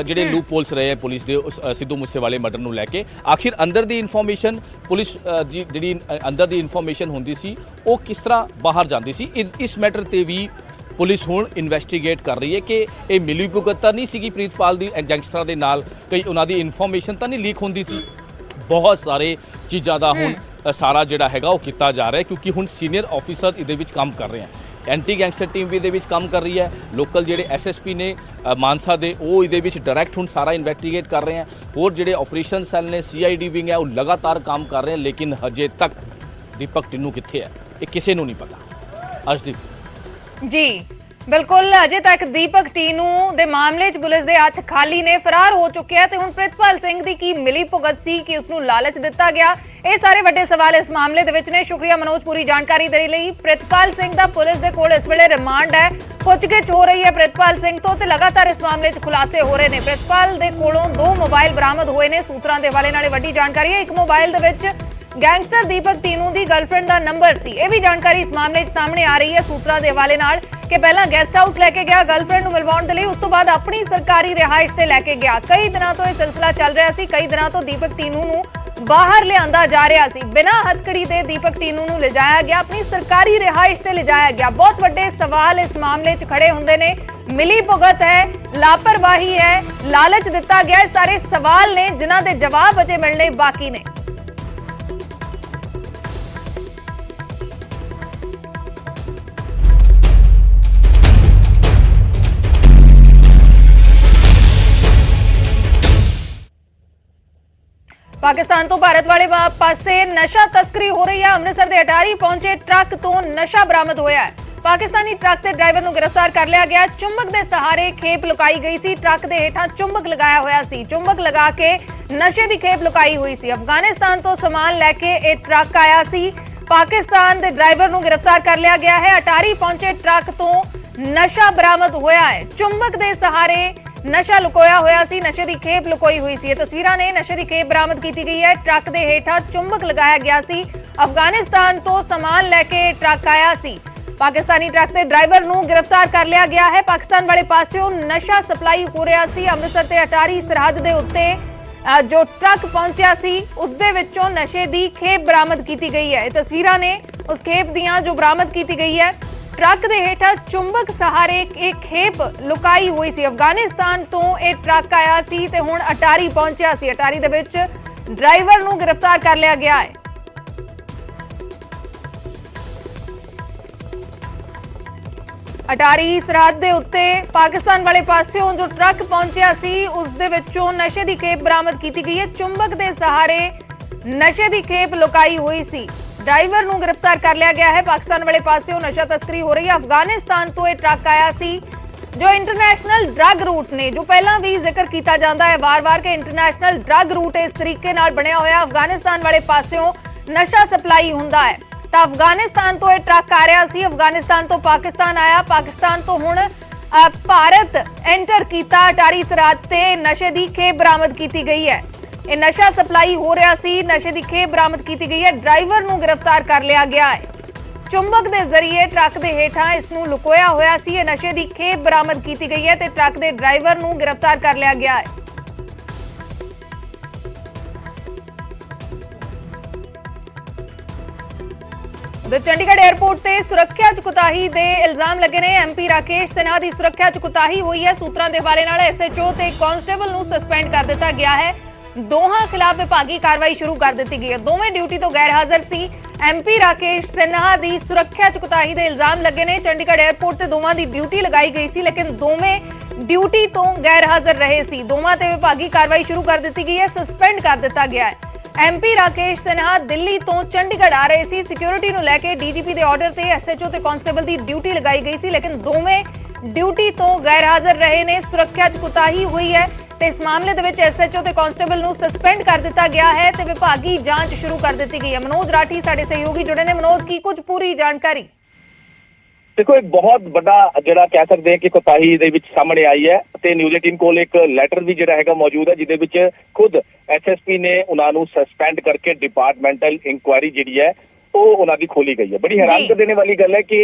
ਜਿਹੜੇ ਲੂਪ ਹੋਲਸ ਰਹੇ ਹੈ ਪੁਲਿਸ ਦੇ ਸਿੱਧੂ ਮੂਸੇਵਾਲੇ ਮਰਡਰ ਨੂੰ ਲੈ ਕੇ। ਆਖਿਰ ਅੰਦਰ ਦੀ ਇਨਫੋਰਮੇਸ਼ਨ ਪੁਲਿਸ ਜਿਹੜੀ ਅੰਦਰ ਦੀ ਇਨਫੋਰਮੇਸ਼ਨ ਹੁੰਦੀ ਸੀ ਉਹ ਕਿਸ ਤਰ੍ਹਾਂ ਬਾਹਰ ਜਾਂਦੀ ਸੀ, ਇਸ ਮੈਟਰ ਤੇ ਵੀ ਪੁਲਿਸ ਹੁਣ ਇਨਵੈਸਟੀਗੇਟ ਕਰ ਰਹੀ ਹੈ ਕਿ ਇਹ ਮਿਲੀ ਭੁਗਤ ਤਾਂ ਨਹੀਂ ਸੀਗੀ ਪ੍ਰੀਤਪਾਲ ਦੀ ਗੈਂਗਸਟਰਾਂ ਦੇ ਨਾਲ, ਕਈ ਉਹਨਾਂ ਦੀ ਇਨਫੋਰਮੇਸ਼ਨ ਤਾਂ ਨਹੀਂ ਲੀਕ ਹੁੰਦੀ ਸੀ। ਬਹੁਤ ਸਾਰੇ ਚੀਜ਼ਾਂ ਦਾ ਹੁਣ ਸਾਰਾ ਜਿਹੜਾ ਹੈਗਾ ਉਹ ਕੀਤਾ ਜਾ ਰਿਹਾ ਹੈ, ਕਿਉਂਕਿ ਹੁਣ ਸੀਨੀਅਰ ਆਫੀਸਰ ਇਹਦੇ ਵਿੱਚ ਕੰਮ ਕਰ ਰਹੇ ਹਨ। ਐਂਟੀ ਗੈਂਗਸਟਰ ਟੀਮ ਵੀ ਇਹਦੇ ਵਿੱਚ ਕੰਮ ਕਰ ਰਹੀ ਹੈ। ਲੋਕਲ ਜਿਹੜੇ SSP ਨੇ ਮਾਨਸਾ ਦੇ, ਉਹ ਇਹਦੇ ਵਿੱਚ ਡਾਇਰੈਕਟ ਹੁਣ ਸਾਰਾ ਇਨਵੈਸਟੀਗੇਟ ਕਰ ਰਹੇ ਹਨ। ਹੋਰ ਜਿਹੜੇ ਆਪਰੇਸ਼ਨ ਸੈੱਲ ਨੇ, CID ਵਿੰਗ ਹੈ, ਉਹ ਲਗਾਤਾਰ ਕੰਮ ਕਰ ਰਹੇ ਹਨ। ਲੇਕਿਨ ਹਜੇ ਤੱਕ ਦੀਪਕ ਟਿੰਨੂ ਕਿੱਥੇ ਹੈ ਇਹ ਕਿਸੇ ਨੂੰ ਨਹੀਂ ਪਤਾ। ਅਸ਼ਦੀਪ ਜੀ ਬਿਲकुल, अजे तक दीपक टीनू दे मामले च पुलिस दे हथ खाली ने, फरार हो चुके हैं। ते हुण प्रितपाल सिंह दी की मिली भुगत सी कि उसनूं लालच दिता गया? ये सारे वड्डे सवाल इस मामले दे विच ने। शुक्रिया मनोज, पूरी जानकारी देने लई। प्रितपाल सिंह दा पुलिस दे कोल इस वेले रिमांड है, पुछगिछ हो रही है प्रितपाल सिंह तो, ते लगातार इस मामले च खुलासे हो रहे ने। प्रितपाल दे कोलों 2 मोबाइल बरामद होए ने, सूत्रां दे हवाले नाल वड्डी जानकारी है। एक मोबाइल दे विच गैंगस्टर दीपक टीनू दी गर्लफ्रेंड दा नंबर सी। ये भी जानकारी इस मामले च सामने आ रही है सूत्रां दे हवाले नाल कि पहला गेस्ट हाउस लैके गया गर्लफ्रेंड नूं मिलवाउण दे लई, उस तों बाद अपनी सरकारी रिहाइश ते लैके गया। कई दिनां तो यह सिलसिला चल रहा सी, कई दिनां तो दीपक टीनू नूं बाहर लिआंदा जा रहा सी। बिना हथकड़ी दे दीपक टीनू नूं लिजाया गया, अपनी सरकारी रिहाइश ते लिजाया गया। बहुत वड्डे सवाल इस मामले च खड़े हुंदे ने। मिली भुगत है, लापरवाही है, लालच दिता गया, इह सारे सवाल ने जिन्हां दे जवाब अजे मिलने बाकी ने। पाकिस्तान तो भारत वाले पासे नशा तस्करी हो रही है। अमृतसर के अटारी पहुंचे ट्रक तो नशा बरामद होया है। पाकिस्तानी ट्रक के ड्राइवर नूं गिरफ्तार कर लिया गया। चुंबक के सहारे खेप लुकाई गई सी, ट्रक के हेठां चुंबक लगाया होया सी। चुंबक लगा के नशे की खेप लुकाई हुई सी। अफगानिस्तान तो सामान लैके एक ट्रक आया सी। पाकिस्तान के ड्राइवर नूं गिरफ्तार कर लिया गया है। अटारी पहुंचे ट्रक तो नशा बरामद होया है। चुंबक के सहारे नशा लुकोया होया सी, नशे की खेप लुकोई हुई सी। तस्वीरां ने नशे की खेप बरामद की गई है। ट्रक के हेठां चुंबक लगाया गया सी। अफगानिस्तान तो सामान लैके ट्रक आया सी। पाकिस्तानी ट्रक के ड्राइवर नूं गिरफ्तार कर लिया गया है। पाकिस्तान वाले पासों नशा सप्लाई हो रहा सी। अमृतसर ते अटारी सरहद दे उत्ते जो ट्रक पहुंचा सी उस दे विचों नशे की खेप बरामद की गई है। तस्वीरां ने उस खेप दियां जो बरामद की गई है। ट्रक के हेठा चुंबक सहारे एक खेप लुकाई हुई सी। अफगानिस्तान तो एक ट्रक आया सी ते हुण अटारी पहुंचा सी। अटारी दे विच ड्राइवर नूं गिरफ्तार कर लिया गया है। अटारी सरहद दे उत्ते पाकिस्तान वाले पासों जो ट्रक पहुंचा सी उस दे विचों नशे की खेप बरामद की गई है। चुंबक के सहारे नशे की खेप लुकाई हुई सी। ड्राइवर नूं गिरफ्तार कर लिया गया है। पाकिस्तान वाले पासों नशा तस्करी हो रही है। अफगानिस्तान तो यह ट्रक आया सी जो इंटरनेशनल ड्रग रूट ने, जो पहला भी जिक्र किया जाता है वार वार के इंटरनेशनल ड्रग रूट इस तरीके नाल बनया होया। अफगानिस्तान वाले पासों नशा सप्लाई हुंदा है तो अफगानिस्तान तो यह ट्रक आ रहा सी। अफगानिस्तान तो पाकिस्तान आया, पाकिस्तान तो हुण भारत एंटर किया। अटारी सरहद ते नशे की खेप बरामद की गई है। ये नशा सप्लाई हो रहा सी, नशे की खेप बरामद की गई है। ड्राइवर नूं गिरफ्तार कर लिया गया है। चुंबक के जरिए ट्रक के हेठां इसनूं लुकोया होया सी। नशे की खेप बरामद की गई है ते ट्रक के ड्राइवर नूं गिरफ्तार कर लिया गया है। तो चंडीगढ़ एयरपोर्ट ते सुरक्षा च कोताही दे इल्जाम लगे ने। MP राकेश सिन्हा की सुरक्षा च कोताही हुई है। सूत्रां दे हवाले नाल SHO ते कांस्टेबल नूं सस्पेंड कर दिता गया है। ਦੋਹਾਂ ਖਿਲਾਫ ਵਿਭਾਗੀ ਕਾਰਵਾਈ ਸ਼ੁਰੂ ਕਰ ਦਿੱਤੀ ਗਈ ਹੈ। ਦੋਵੇਂ ਡਿਊਟੀ ਤੋਂ ਗੈਰ ਹਾਜ਼ਰ ਸੀ। ਐਮਪੀ ਰਾਕੇਸ਼ ਸਿਨਹਾ ਦੀ ਸੁਰੱਖਿਆ ਚ ਕੁਤਾਹੀ ਦੇ ਇਲਜ਼ਾਮ ਲੱਗੇ ਨੇ। ਚੰਡੀਗੜ੍ਹ 에ਅਰਪੋਰਟ ਤੇ ਦੋਵਾਂ ਦੀ ਡਿਊਟੀ ਲਗਾਈ ਗਈ ਸੀ, ਲੇਕਿਨ ਦੋਵੇਂ ਡਿਊਟੀ ਤੋਂ ਗੈਰ ਹਾਜ਼ਰ ਰਹੇ ਸੀ। ਦੋਵਾਂ ਤੇ ਵਿਭਾਗੀ ਕਾਰਵਾਈ ਸ਼ੁਰੂ ਕਰ ਦਿੱਤੀ ਗਈ ਹੈ, ਸਸਪੈਂਡ ਕਰ ਦਿੱਤਾ ਗਿਆ ਹੈ। ਐਮਪੀ ਰਾਕੇਸ਼ ਸਿਨਹਾ ਦਿੱਲੀ ਤੋਂ ਚੰਡੀਗੜ੍ਹ ਆ ਰਹੇ ਸੀ। ਸਿਕਿਉਰਿਟੀ ਨੂੰ ਲੈ ਕੇ ਡੀਜੀਪੀ ਦੇ ਆਰਡਰ ਤੇ ਐਸਐਚਓ ਤੇ ਕਾਂਸਟੇਬਲ ਦੀ ਡਿਊਟੀ ਲਗਾਈ ਗਈ ਸੀ, ਲੇਕਿਨ ਦੋਵੇਂ ਡਿਊਟੀ ਤੋਂ ਗੈਰ ਹਾਜ਼ਰ ਰਹੇ ਨੇ। ਸੁਰੱਖਿਆ ਚ ਕੁਤਾਹੀ ਹੋਈ ਹੈ ਤੇ ਇਸ ਮਾਮਲੇ ਦੇ ਵਿੱਚ ਐਸਐਚਓ ਤੇ ਕਾਂਸਟੇਬਲ ਨੂੰ ਸਸਪੈਂਡ ਕਰ ਦਿੱਤਾ ਗਿਆ ਹੈ ਤੇ ਵਿਭਾਗੀ ਜਾਂਚ ਸ਼ੁਰੂ ਕਰ ਦਿੱਤੀ ਗਈ ਹੈ। ਮਨੋਜ ਰਾਠੀ ਸਾਡੇ ਸਹਿਯੋਗੀ ਜੁੜੇ ਨੇ। ਮਨੋਜ, ਕੀ ਕੁਝ ਪੂਰੀ ਜਾਣਕਾਰੀ? ਦੇਖੋ, ਇੱਕ ਬਹੁਤ ਵੱਡਾ ਜਿਹੜਾ ਕਹਿ ਸਕਦੇ ਹਾਂ ਕਿ ਕੋਤਾਹੀ ਦੇ ਵਿੱਚ ਸਾਹਮਣੇ ਆਈ ਹੈ ਤੇ ਨਿਊਜ਼ 18 ਕੋਲ ਇੱਕ ਲੈਟਰ ਵੀ ਜਿਹੜਾ ਹੈਗਾ ਮੌਜੂਦ ਹੈ, ਜਿਹਦੇ ਵਿੱਚ ਖੁਦ ਐਸਐਸਪੀ ਨੇ ਉਹਨਾਂ ਨੂੰ ਸਸਪੈਂਡ ਕਰਕੇ ਡਿਪਾਰਟਮੈਂਟਲ ਇਨਕੁਆਇਰੀ ਜਿਹੜੀ ਹੈ ਉਹ ਉਹਨਾਂ ਦੀ ਖੋਲੀ ਗਈ ਹੈ। ਬੜੀ ਹੈਰਾਨ ਕਰ ਦੇਣ ਵਾਲੀ ਗੱਲ ਹੈ ਕਿ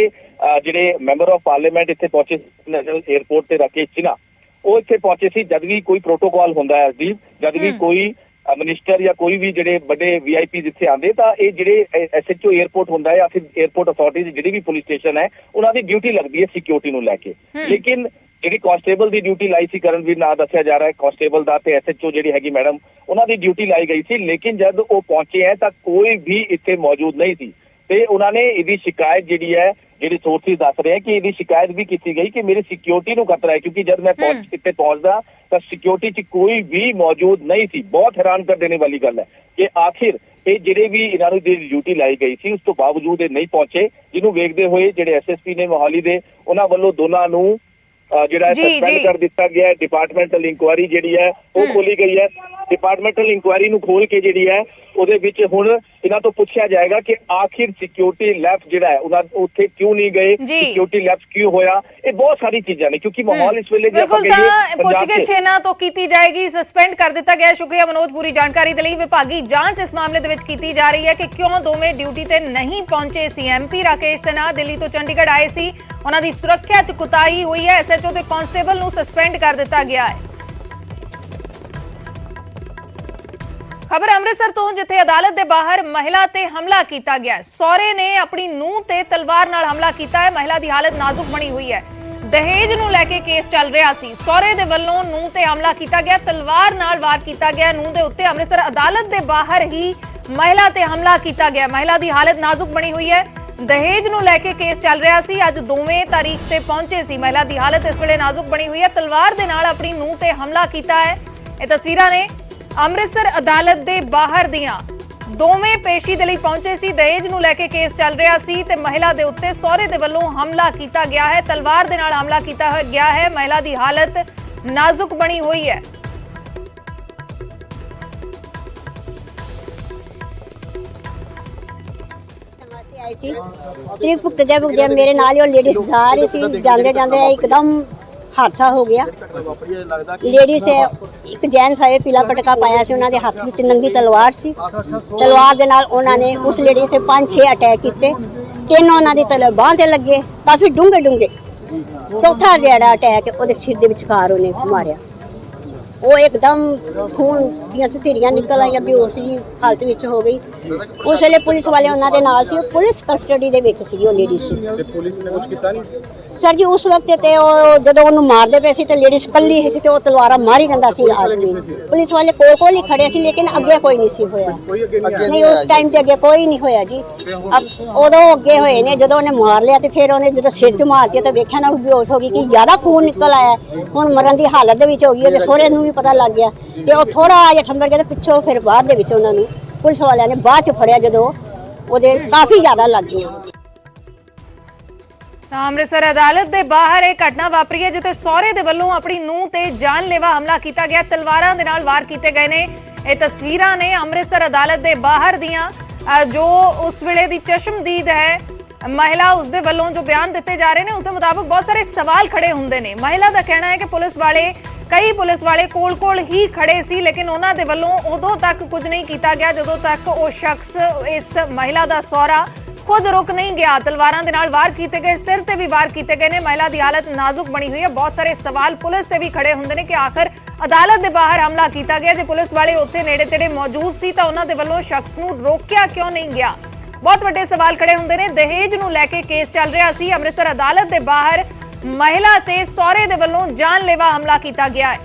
ਜਿਹੜੇ ਮੈਂਬਰ ਆਫ ਪਾਰਲੀਮੈਂਟ ਇੱਥੇ ਪਹੁੰਚੇ ਨੈਸ਼ਨਲ 에ਅਰਪੋਰਟ ਤੇ ਰਾਕੇਸ਼ ਸਿਨਹਾ, ਉਹ ਇੱਥੇ ਪਹੁੰਚੇ ਸੀ ਜਦ ਵੀ ਕੋਈ ਪ੍ਰੋਟੋਕਾਲ ਹੁੰਦਾ ਹੈ ਅਜੀਬ, ਜਦ ਵੀ ਕੋਈ ਮਿਨਿਸਟਰ ਜਾਂ ਕੋਈ ਵੀ ਜਿਹੜੇ ਵੱਡੇ ਵੀਆਈਪੀ ਜਿੱਥੇ ਆਉਂਦੇ ਤਾਂ ਇਹ ਜਿਹੜੇ ਐਸਐਚਓ 에ਅਰਪੋਰਟ ਹੁੰਦਾ ਹੈ ਜਾਂ ਫਿਰ 에ਅਰਪੋਰਟ ਅਥਾਰਟੀ ਜਿਹੜੀ ਵੀ ਪੁਲਿਸ ਸਟੇਸ਼ਨ ਹੈ ਉਹਨਾਂ ਦੀ ਡਿਊਟੀ ਲੱਗਦੀ ਹੈ ਸਿਕਿਉਰਿਟੀ ਨੂੰ ਲੈ ਕੇ। ਲੇਕਿਨ ਜਿਹੜੀ ਕਾਂਸਟੇਬਲ ਦੀ ਡਿਊਟੀ ਲਾਈ ਸੀ, ਕਰਨਵੀਰ ਨਾਂ ਦੱਸਿਆ ਜਾ ਰਿਹਾ ਹੈ ਕਾਂਸਟੇਬਲ ਦਾ, ਤੇ ਐਸਐਚਓ ਜਿਹੜੀ ਹੈਗੀ ਮੈਡਮ, ਉਹਨਾਂ ਦੀ ਡਿਊਟੀ ਲਾਈ ਗਈ ਸੀ। ਲੇਕਿਨ ਜਦ ਉਹ ਪਹੁੰਚੇ ਹੈ ਤਾਂ ਕੋਈ ਵੀ ਇੱਥੇ ਮੌਜੂਦ ਨਹੀਂ ਸੀ ਤੇ ਉਹਨਾਂ ਨੇ ਇਹਦੀ ਸ਼ਿਕਾਇਤ ਜਿਹੜੀ ਹੈ, ਜਿਹੜੇ ਸੋਰਸਿਸ ਦੱਸ ਰਹੇ ਹੈ ਕਿ ਇਹਦੀ ਸ਼ਿਕਾਇਤ ਵੀ ਕੀਤੀ ਗਈ ਕਿ ਮੇਰੀ ਸਿਕਿਉਰਿਟੀ ਨੂੰ ਖਤਰਾ ਹੈ, ਕਿਉਂਕਿ ਜਦ ਮੈਂ ਇੱਥੇ ਪਹੁੰਚਦਾ ਤਾਂ ਸਿਕਿਉਰਿਟੀ 'ਚ ਕੋਈ ਵੀ ਮੌਜੂਦ ਨਹੀਂ ਸੀ। ਬਹੁਤ ਹੈਰਾਨ ਕਰ ਦੇਣੇ ਵਾਲੀ ਗੱਲ ਹੈ ਕਿ ਆਖਿਰ ਇਹ ਜਿਹੜੇ ਵੀ ਇਹਨਾਂ ਨੂੰ ਡਿਊਟੀ ਲਾਈ ਗਈ ਸੀ ਉਸ ਤੋਂ ਬਾਵਜੂਦ ਇਹ ਨਹੀਂ ਪਹੁੰਚੇ, ਜਿਹਨੂੰ ਵੇਖਦੇ ਹੋਏ ਜਿਹੜੇ ਐਸਐਸਪੀ ਨੇ ਮੋਹਾਲੀ ਦੇ, ਉਹਨਾਂ ਵੱਲੋਂ ਦੋਨਾਂ ਨੂੰ ਜਿਹੜਾ ਸਸਪੈਂਡ ਕਰ ਦਿੱਤਾ ਗਿਆ ਹੈ। ਡਿਪਾਰਟਮੈਂਟਲ ਇਨਕੁਆਇਰੀ ਜਿਹੜੀ ਹੈ ਉਹ ਖੋਲੀ ਗਈ ਹੈ। ਡਿਪਾਰਟਮੈਂਟਲ ਇਨਕੁਆਇਰੀ ਨੂੰ ਖੋਲ ਕੇ ਜਿਹੜੀ ਹੈ ਉਹਦੇ ਵਿੱਚ ਹੁਣ ਇਹਨਾਂ ਤੋਂ ਪੁੱਛਿਆ ਜਾਏਗਾ ਕਿ ਆਖਿਰ ਸਿਕਿਉਰਿਟੀ ਲੈਫਟ ਜਿਹੜਾ ਹੈ ਉਹਨਾਂ ਉੱਥੇ ਕਿਉਂ ਨਹੀਂ ਗਏ, ਸਿਕਿਉਰਿਟੀ ਲੈਫਟ ਕਿਉਂ ਹੋਇਆ। ਇਹ ਬਹੁਤ ਸਾਰੀ ਚੀਜ਼ਾਂ ਨੇ, ਕਿਉਂਕਿ ਮਾਹੌਲ ਇਸ ਵੇਲੇ ਪੁੱਛਗਿੱਛ ਇਹਨਾਂ ਤੋਂ ਕੀਤੀ ਜਾਏਗੀ। ਸਸਪੈਂਡ ਕਰ ਦਿੱਤਾ ਗਿਆ। ਸ਼ੁਕਰੀਆ ਮਨੋਜ ਪੂਰੀ ਜਾਣਕਾਰੀ ਦੇ ਲਈ। ਵਿਭਾਗੀ ਜਾਂਚ ਇਸ ਮਾਮਲੇ ਦੇ ਵਿੱਚ ਕੀਤੀ ਜਾ ਰਹੀ ਹੈ ਕਿ ਕਿਉਂ ਦੋਵੇਂ ਡਿਊਟੀ ਤੇ ਨਹੀਂ ਪਹੁੰਚੇ ਸੀ। ਐਮਪੀ ਰਾਕੇਸ਼ ਸਿਨਹਾ ਦਿੱਲੀ ਤੋਂ ਚੰਡੀਗੜ੍ਹ ਆਏ ਸੀ, ਉਹਨਾਂ ਦੀ ਸੁਰੱਖਿਆ 'ਚ ਕੁਤਾਹੀ ਹੋਈ ਹੈ। ਐਸਐਚਓ ਤੇ ਕਾਂਸਟੇਬਲ ਨੂੰ ਸਸਪੈਂਡ ਕਰ ਦਿੱਤਾ ਗਿਆ ਹੈ। ਖਬਰ ਅੰਮ੍ਰਿਤਸਰ ਤੋਂ, ਜਿੱਥੇ ਅਦਾਲਤ ਦੇ ਬਾਹਰ ਮਹਿਲਾ ਤੇ ਹਮਲਾ ਕੀਤਾ ਗਿਆ। ਸਹੁਰੇ ਨੇ ਆਪਣੀ ਨੂੰਹ ਤੇ ਤਲਵਾਰ ਨਾਲ ਹਮਲਾ ਕੀਤਾ ਹੈ। ਮਹਿਲਾ ਦੀ ਹਾਲਤ ਨਾਜ਼ੁਕ ਬਣੀ ਹੋਈ ਹੈ। ਦਹੇਜ ਨੂੰ ਲੈ ਕੇ ਕੇਸ ਚੱਲ ਰਿਹਾ ਸੀ। ਸਹੁਰੇ ਦੇ ਵੱਲੋਂ ਨੂੰਹ ਤੇ ਹਮਲਾ ਕੀਤਾ ਗਿਆ, ਤਲਵਾਰ ਨਾਲ ਵਾਰ ਕੀਤਾ ਗਿਆ ਨੂੰਹ ਦੇ ਉੱਤੇ। ਅੰਮ੍ਰਿਤਸਰ ਅਦਾਲਤ ਦੇ ਬਾਹਰ ਹੀ ਮਹਿਲਾ ਤੇ ਹਮਲਾ ਕੀਤਾ ਗਿਆ। ਮਹਿਲਾ ਦੀ ਹਾਲਤ ਨਾਜ਼ੁਕ ਬਣੀ ਹੋਈ ਹੈ। ਦਹੇਜ ਨੂੰ ਲੈ ਕੇ ਕੇਸ ਚੱਲ ਰਿਹਾ ਸੀ। ਅੱਜ 2ਵੇਂ ਤਾਰੀਖ ਤੇ ਪਹੁੰਚੇ ਸੀ। ਮਹਿਲਾ ਦੀ ਹਾਲਤ ਇਸ ਵੇਲੇ ਨਾਜ਼ੁਕ ਬਣੀ ਹੋਈ ਹੈ। ਤਲਵਾਰ ਦੇ ਨਾਲ ਆਪਣੀ ਨੂੰਹ ਤੇ ਹਮਲਾ ਕੀਤਾ ਹੈ। ਇਹ ਤਸਵੀਰਾਂ ਨੇ ਅੰਮ੍ਰਿਤਸਰ ਅਦਾਲਤ ਦੇ ਬਾਹਰ ਦੀਆਂ। ਦੋਵੇਂ ਪੇਸ਼ੀ ਦੇ ਲਈ ਪਹੁੰਚੇ ਸੀ। ਦਹੇਜ ਨੂੰ ਲੈ ਕੇ ਕੇਸ ਚੱਲ ਰਿਹਾ ਸੀ ਤੇ ਮਹਿਲਾ ਦੇ ਉੱਤੇ ਸਹੁਰੇ ਦੇ ਵੱਲੋਂ ਹਮਲਾ ਕੀਤਾ ਗਿਆ ਹੈ। ਤਲਵਾਰ ਦੇ ਨਾਲ ਹਮਲਾ ਕੀਤਾ ਗਿਆ ਹੈ। ਮਹਿਲਾ ਦੀ ਹਾਲਤ ਨਾਜ਼ੁਕ ਬਣੀ ਹੋਈ ਹੈ। ਭੁਗਤਦੇ ਮੇਰੇ ਨਾਲ ਹੀ ਉਹ ਲੇਡੀਜ਼ ਜਾ ਰਹੀ ਸੀ। ਜਾਂਦੇ ਜਾਂਦੇ ਇੱਕਦਮ ਹਾਦਸਾ ਹੋ ਗਿਆ। ਲੇਡੀਜ਼ ਇੱਕ ਜੈਂਟਸ ਆਏ, ਪੀਲਾ ਪਟਕਾ ਪਾਇਆ ਸੀ, ਉਹਨਾਂ ਦੇ ਹੱਥ ਵਿੱਚ ਨੰਗੀ ਤਲਵਾਰ ਸੀ। ਤਲਵਾਰ ਦੇ ਨਾਲ ਉਹਨਾਂ ਨੇ ਉਸ ਲੇਡੀ ਤੇ 5-6 ਅਟੈਕ ਕੀਤੇ। 3 ਉਹਨਾਂ ਦੀ ਬਾਂਹ ਤੇ ਲੱਗੇ, ਕਾਫੀ ਡੂੰਘੇ ਡੂੰਘੇ। ਚੌਥਾ ਜਿਹੜਾ ਅਟੈਕ ਉਹਦੇ ਸਿਰ ਦੇ ਵਿਚਕਾਰ ਉਹਨੇ ਮਾਰਿਆ। ਉਹ ਇੱਕਦਮ ਖੂਨ ਦੀਆਂ ਸਥਿਰੀਆਂ ਨਿਕਲ ਆਈਆਂ, ਬੇਹੋਸ਼ ਜੀ ਹਾਲਤ ਵਿੱਚ ਹੋ ਗਈ। ਉਸ ਵੇਲੇ ਪੁਲਿਸ ਵਾਲੇ ਉਹਨਾਂ ਦੇ ਨਾਲ ਸੀ। ਪੁਲਿਸ ਕਸਟਡੀ ਦੇ ਵਿੱਚ ਸੀ ਉਹ ਲੇਡੀ ਸੀ। ਤੇ ਪੁਲਿਸ ਨੇ ਕੁਝ ਕੀਤਾ ਨਹੀਂ ਸਰ ਜੀ। ਉਸ ਵਕਤ ਤੇ ਉਹ ਜਦੋਂ ਉਹਨੂੰ ਮਾਰਦੇ ਪਏ ਸੀ ਤੇ ਲੇਡੀਜ਼ ਕੱਲੀ ਸੀ ਤੇ ਉਹ ਤਲਵਾਰਾਂ ਮਾਰੀ ਜਾਂਦਾ ਸੀ ਆਦਮੀ। ਪੁਲਿਸ ਵਾਲੇ ਕੋਲ ਹੀ ਖੜੇ ਸੀ, ਲੇਕਿਨ ਅੱਗੇ ਕੋਈ ਨਹੀਂ ਸੀ ਹੋਇਆ। ਨਹੀਂ, ਉਸ ਟਾਈਮ ਤੇ ਅੱਗੇ ਕੋਈ ਨਹੀਂ ਹੋਇਆ ਜੀ। ਉਦੋਂ ਅੱਗੇ ਹੋਏ ਨੇ ਜਦੋਂ ਉਹਨੇ ਮਾਰ ਲਿਆ ਤੇ ਫਿਰ ਉਹਨੇ ਜਦੋਂ ਸਿਰ 'ਚ ਮਾਰਤੀ ਤਾਂ ਵੇਖਿਆ ਨਾ ਬੇਹੋਸ਼ ਹੋ ਗਈ ਕਿ ਜ਼ਿਆਦਾ ਖੂਨ ਨਿਕਲ ਆਇਆ। ਹੁਣ ਮਰਨ ਦੀ ਹਾਲਤ ਦੇ ਵਿੱਚ ਹੋ ਗਈ। ਉਹਦੇ ਸਹੁਰੇ ਨੂੰ ਵੀ ਪਤਾ ਲੱਗ ਗਿਆ ਤੇ ਉਹ ਥੋੜਾ ਜਿਹਾ ਠੰਬਰ ਗਿਆ ਤੇ ਪਿੱਛੋਂ ਫਿਰ ਬਾਅਦ ਦੇ ਵਿੱਚ ਉਹਨਾਂ ਨੂੰ ਪੁਲਿਸ ਵਾਲਿਆਂ ਨੇ ਬਾਅਦ 'ਚ ਫੜਿਆ ਜਦੋਂ ਉਹਦੇ ਕਾਫੀ ਜ਼ਿਆਦਾ ਲੱਗ ਗਈਆਂ। ਅੰਮ੍ਰਿਤਸਰ ਅਦਾਲਤ ਦੇ ਬਾਹਰ ਇਹ ਘਟਨਾ ਵਾਪਰੀ ਹੈ, ਜਿੱਥੇ ਸਹੁਰੇ ਦੇ ਵੱਲੋਂ ਆਪਣੀ ਨੂੰਹ ਤੇ ਜਾਨਲੇਵਾ ਹਮਲਾ ਕੀਤਾ ਗਿਆ। ਤਲਵਾਰਾਂ ਦੇ ਨਾਲ ਵਾਰ ਕੀਤੇ ਗਏ ਨੇ। ਇਹ ਤਸਵੀਰਾਂ ਨੇ ਅੰਮ੍ਰਿਤਸਰ ਅਦਾਲਤ ਦੇ ਬਾਹਰ ਦੀਆਂ, ਜੋ ਉਸ ਵੇਲੇ ਦੀ ਚਸ਼ਮਦੀਦ ਹੈ ਮਹਿਲਾ, ਉਸ ਦੇ ਵੱਲੋਂ ਜੋ ਬਿਆਨ ਦਿੱਤੇ ਜਾ ਰਹੇ ਨੇ ਉਸ ਦੇ ਮੁਤਾਬਕ ਬਹੁਤ ਸਾਰੇ ਸਵਾਲ ਖੜੇ ਹੁੰਦੇ ਨੇ। ਮਹਿਲਾ ਦਾ ਕਹਿਣਾ ਹੈ ਕਿ ਕਈ ਪੁਲਿਸ ਵਾਲੇ ਕੋਲ ਹੀ ਖੜੇ ਸੀ, ਲੇਕਿਨ ਉਹਨਾਂ ਦੇ ਵੱਲੋਂ ਉਦੋਂ ਤੱਕ ਕੁਝ ਨਹੀਂ ਕੀਤਾ ਗਿਆ ਜਦੋਂ ਤੱਕ ਉਹ ਸ਼ਖਸ, ਇਸ ਮਹਿਲਾ ਦਾ ਸਹੁਰਾ, ਖੁਦ ਰੁਕ ਨਹੀਂ ਗਿਆ। ਤਲਵਾਰਾਂ ਦੇ ਨਾਲ ਵਾਰ ਕੀਤੇ ਗਏ, ਸਿਰ ਤੇ ਵੀ ਵਾਰ ਕੀਤੇ ਗਏ ਨੇ। ਮਹਿਲਾ ਦੀ ਹਾਲਤ ਨਾਜ਼ੁਕ ਬਣੀ ਹੋਈ ਹੈ। ਬਹੁਤ ਸਾਰੇ ਸਵਾਲ ਪੁਲਿਸ ਤੇ ਵੀ ਖੜੇ ਹੁੰਦੇ ਨੇ ਕਿ ਆਖਰ ਅਦਾਲਤ ਦੇ ਬਾਹਰ ਹਮਲਾ ਕੀਤਾ ਗਿਆ। ਜੇ ਪੁਲਿਸ ਵਾਲੇ ਉੱਥੇ ਨੇੜੇ ਤੇੜੇ ਮੌਜੂਦ ਸੀ ਤਾਂ ਉਹਨਾਂ ਦੇ ਵੱਲੋਂ ਸ਼ਖਸ ਨੂੰ ਰੋਕਿਆ ਕਿਉਂ ਨਹੀਂ ਗਿਆ। ਬਹੁਤ ਵੱਡੇ ਸਵਾਲ ਖੜੇ ਹੁੰਦੇ ਨੇ। ਦਹੇਜ ਨੂੰ ਲੈ ਕੇ ਕੇਸ ਚੱਲ ਰਿਹਾ ਸੀ। ਅੰਮ੍ਰਿਤਸਰ ਅਦਾਲਤ ਦੇ ਬਾਹਰ ਮਹਿਲਾ ਤੇ ਸਹੁਰੇ ਦੇ ਵੱਲੋਂ ਜਾਨਲੇਵਾ ਹਮਲਾ ਕੀਤਾ ਗਿਆ ਹੈ।